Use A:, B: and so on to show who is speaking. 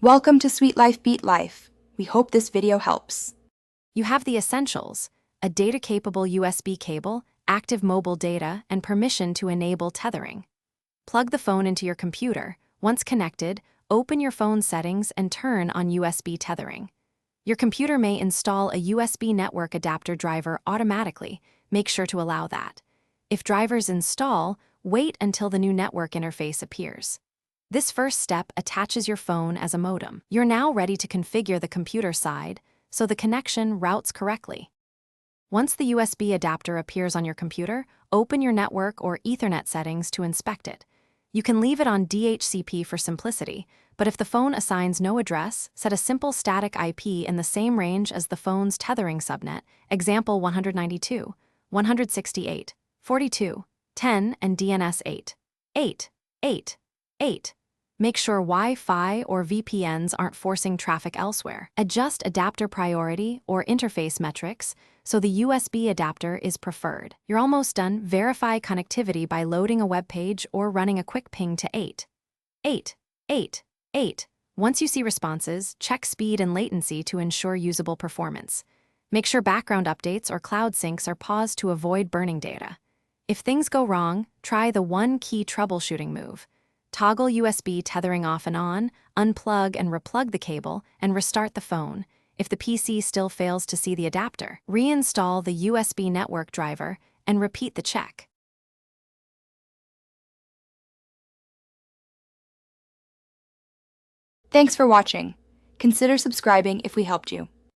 A: Welcome to Sweet Life Beat Life. We hope this video helps.
B: You have the essentials: a data-capable USB cable, active mobile data, and permission to enable tethering. Plug the phone into your computer. Once connected, open your phone settings and turn on USB tethering. Your computer may install a USB network adapter driver automatically. Make sure to allow that. If drivers install, wait until the new network interface appears. This first step attaches your phone as a modem. You're now ready to configure the computer side so the connection routes correctly. Once the USB adapter appears on your computer, open your network or Ethernet settings to inspect it. You can leave it on DHCP for simplicity, but if the phone assigns no address, set a simple static IP in the same range as the phone's tethering subnet, example 192, 168, 42, 10, and DNS 8. 8, 8, 8. Make sure Wi-Fi or VPNs aren't forcing traffic elsewhere. Adjust adapter priority or interface metrics so the USB adapter is preferred. You're almost done. Verify connectivity by loading a web page or running a quick ping to 8. 8, 8, 8. Once you see responses, check speed and latency to ensure usable performance. Make sure background updates or cloud syncs are paused to avoid burning data. If things go wrong, try the one-key troubleshooting move. Toggle USB tethering off and on, unplug and replug the cable, and restart the phone. If the PC still fails to see the adapter, reinstall the USB network driver and repeat the check.
A: Thanks for watching. Consider subscribing if we helped you.